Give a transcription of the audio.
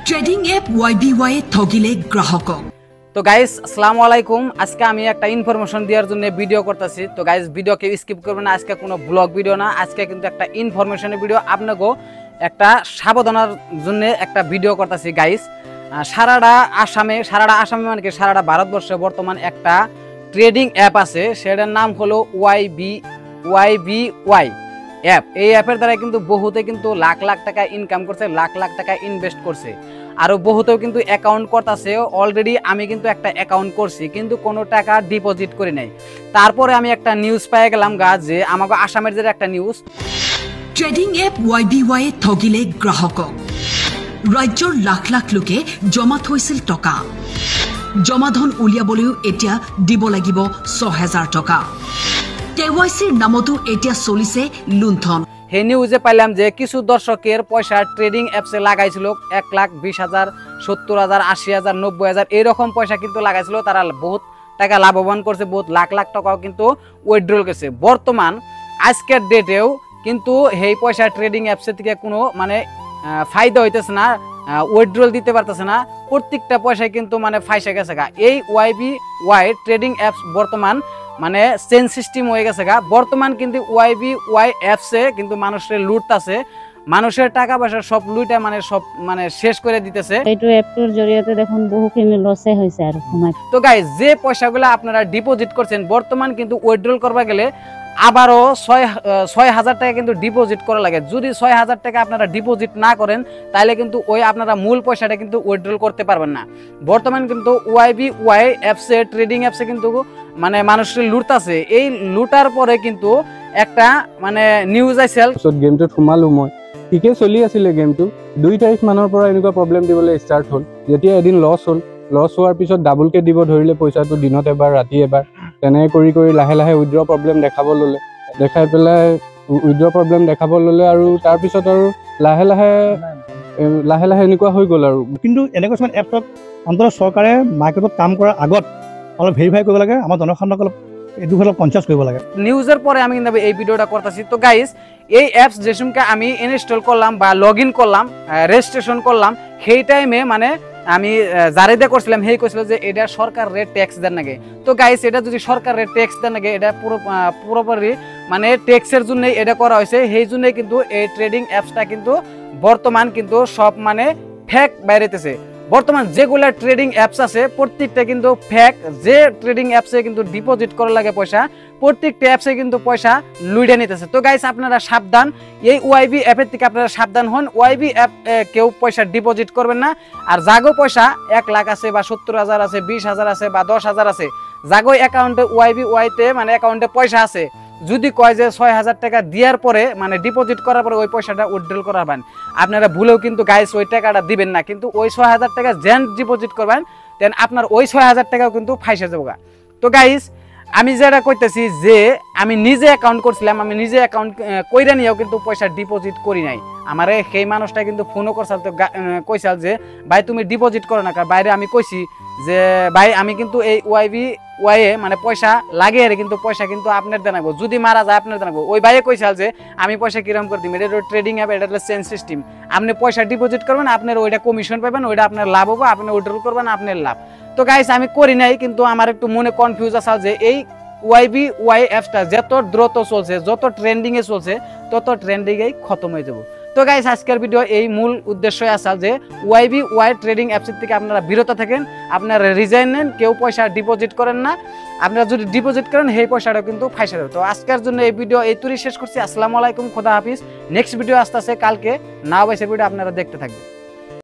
Trading app YBY ঠগিলে গ্রাহকক। তো guys আসসালামু আলাইকুম। আজকে আমি একটা ইনফরমেশন দেওয়ার জন্য ভিডিও করতেছি। তো গাইস ভিডিওকে স্কিপ করবেন না, আজকে কোনো ব্লগ ভিডিও না, আজকে কিন্তু একটা ইনফরমেশনের ভিডিও, আপনাকেও একটা সাবধানার জন্য একটা ভিডিও করতেছি গাইস। সারাটা আসামে মানে কি সারাটা ভারতবর্ষে বর্তমান একটা ট্রেডিং অ্যাপ আছে, সেটার নাম হলো YBY অ্যাপ। এই অ্যাপের দ্বারা কিন্তু বহুতে কিন্তু লাখ লাখ টাকা ইনকাম করছে, লাখ লাখ টাকা ইনভেস্ট করছে, আরও বহুতেও কিন্তু অ্যাকাউন্ট করতেছে। অলরেডি আমি কিন্তু একটা অ্যাকাউন্ট করছি, কিন্তু কোনো টাকা ডিপোজিট করি নাই। তারপরে আমি একটা নিউজ পেয়ে গেলাম যে আমাকে আসামের যে একটা নিউজ, ট্রেডিং অ্যাপ YBY ঠগিলে গ্রাহকক। ৰাজ্যৰ লাখ লাখ লোকে জমা থৈছিল টকা, জমাধন উলিয়াবলৈও এতিয়া দিব লাগিব ৬০০০ টকা। KYCৰ নামতো এতিয়া চলিছে লুণ্ঠন। সেই নিউজে পাইলাম যে কিছু দর্শকের পয়সা ট্রেডিং অ্যাপসে লাগাইছিল, ১,২০,০০০, ৭০,০০০, ৮০,০০০, ৯০,০০০ এইরকম পয়সা কিন্তু লাগাইছিল। তারা বহুত টাকা লাভবান করছে, বহুত লাখ লাখ টাকাও কিন্তু উইথড্রল করছে। বর্তমান আজকের ডেটেও কিন্তু এই পয়সা ট্রেডিং অ্যাপসের থেকে কোনো মানে ফায়দা হইতেছে না, উইথড্রল দিতে পারতেছে না, প্রত্যেকটা পয়সায় কিন্তু মানে ফাইসা গেছে গা। এই YBY ট্রেডিং অ্যাপস বর্তমান মানে চেঞ্জ সিস্টেম হয়ে গেছে গা। বর্তমান কিন্তু YBY অ্যাপসে কিন্তু মানুষের লুটতাছে, মানুষের টাকা পয়সা সব লুইটা মানে সব মানে শেষ করে দিতেছে। এইটো অ্যাপটোর জরিয়তে দেখুন বহুখিনি লসে হইছে আর সময়। তো গাইস যে পয়সাগুলো আপনারা ডিপোজিট করছেন, বর্তমান কিন্তু উইথড্রল করবা গেলে আবারও ৬,০০০ টাকা কিন্তু ডিপোজিট করা লাগে। যদি ৬,০০০ টাকা আপনারা ডিপোজিট না করেন, তাহলে কিন্তু ওই আপনারা মূল পয়সাটা কিন্তু উইথড্রল করতে পারবেন না। বর্তমান কিন্তু YBY অ্যাপসে ট্রেডিং অ্যাপসে কিন্তু মানে মানুষের লুটতাছে। এই লুটার পরে কিন্তু একটা মানে নিউজ আইছিল, গেমটোত সোমালো মই, ঠিকে চলি আছিলে গেমটো। ২ তাৰিখ মানৰ পৰা এনেকুৱা প্ৰব্লেম দিবলৈ ষ্টাৰ্ট হ'ল। যেতিয়া এদিন লছ হ'ল, লছ হোৱাৰ পিছত ডাবলকে দিব ধৰিলে পইচাটো, দিনত এবাৰ ৰাতি এবাৰ, তেনেকৈ কৰি কৰি লাহে লাহে উইথড্ৰ প্ৰব্লেম দেখাব ল'লে। দেখাই পেলাই উইথড্ৰ প্ৰব্লেম দেখাব ল'লে আৰু তাৰপিছত আৰু লাহে লাহে এনেকুৱা হৈ গ'ল আৰু। কিন্তু এনেকুৱা কিছুমান এপত অন্ততঃ চৰকাৰে মাৰ্কেটত কাম কৰাৰ আগত অলপ ভেৰিফাই কৰিব লাগে, আমাৰ জনসাধাৰণক অলপ এইটো অলপ কনচিয়াছ কৰিব লাগে। নিউজের পরে আমি কিন্তু এই ভিডিওটা করতেছি। তো গাইস এই অ্যাপস যে সময় আমি ইনস্টল করলাম বা লগ ইন করলাম, রেজিস্ট্রেশন করলাম, সেই টাইমে মানে আমি যারে দিয়ে করছিলাম সেই কইছিল যে এটা সরকার রেট ট্যাক্স দেন নাকি। তো গাইস এটা যদি সরকার রেট ট্যাক্স দেন নাকি, এটা পুরোপুরি মানে ট্যাক্সের জন্যই এটা করা হয়েছে। সেই জন্যই কিন্তু এই ট্রেডিং অ্যাপসটা কিন্তু বর্তমান কিন্তু সব মানে ফেক বাইরেতেছে। বর্তমান যেগুলা ট্রেডিং অ্যাপস আছে প্রত্যেকটা কিন্তু ফেক। যে ট্রেডিং অ্যাপসে কিন্তু ডিপোজিট করা লাগে পয়সা, প্রত্যেকটা অ্যাপসে কিন্তু পয়সা লুইডে নিতেছে। তো গাইস আপনারা সাবধান, এই YB অ্যাপের থেকে আপনারা সাবধান হন। YB অ্যাপ কেউ পয়সা ডিপোজিট করবেন না। আর জাগো পয়সা ১ লাখ আছে বা ৭০,০০০ আছে, ২০,০০০ আছে বা ১০,০০০ আছে, জাগো অ্যাকাউন্টে YBY-তে মানে অ্যাকাউন্টে পয়সা আছে, যদি কয় যে ৬,০০০ টাকা দেওয়ার পরে মানে ডিপোজিট করার পরে ওই পয়সাটা উইথড্রল করাবেন, আপনারা ভুলেও কিন্তু গাইস ওই টাকাটা দিবেন না। কিন্তু ওই ৬,০০০ টাকা যেন ডিপোজিট করবেন, দেন আপনার ওই ৬,০০০ টাকাও কিন্তু ফাইসে যাবো। তো গাইস আমি যেটা কইতেছি যে আমি নিজে অ্যাকাউন্ট করছিলাম, আমি নিজে অ্যাকাউন্ট কইরা নিয়েও কিন্তু পয়সা ডিপোজিট করি নাই। আমারে সেই মানুষটা কিন্তু ফোনও করছাল, তো কইসাল যে ভাই তুমি ডিপোজিট করো না। কারণ বাইরে আমি কইছি যে ভাই আমি কিন্তু এই YBY মানে পয়সা লাগে আর কিন্তু পয়সা কিন্তু আপনার জানাবো, যদি মারা যায় আপনার জানাবো। ওই ভাইয়ে কইসাল যে আমি পয়সা কিরম করে দিই, এটা ট্রেডিং অ্যাপ, এটা হলো চেঞ্জ সিস্টেম। আপনি পয়সা ডিপোজিট করবেন, আপনার ওইটা কমিশন পাবেন, ওইটা আপনার লাভ হবে, আপনি উইথড্রল করবেন, আপনার লাভ। তো গাইস আমি করি নাই, কিন্তু আমার একটু মনে কনফিউজ আছে যে এই YBY অ্যাপসটা যত দ্রুত চলছে, যত ট্রেন্ডিংয়ে চলছে, তত ট্রেন্ডিংয়েই খতম হয়ে যাব। তো গাইস আজকের ভিডিও এই মূল উদ্দেশ্য আছে যে YBY ট্রেডিং অ্যাপসের থেকে আপনারা বিরত থাকেন, আপনারা রিজাইন নেন, কেউ পয়সা ডিপোজিট করেন না। আপনারা যদি ডিপোজিট করেন সেই পয়সাটা কিন্তু ফাইসা যাবে। তো আজকের জন্য এই ভিডিও এই তুরি শেষ করছি। আসসালামু আলাইকুম, খোদা হাফিজ। নেক্সট ভিডিও আসতেছে কালকে, না বাইসের ভিডিও আপনারা দেখতে থাকবেন।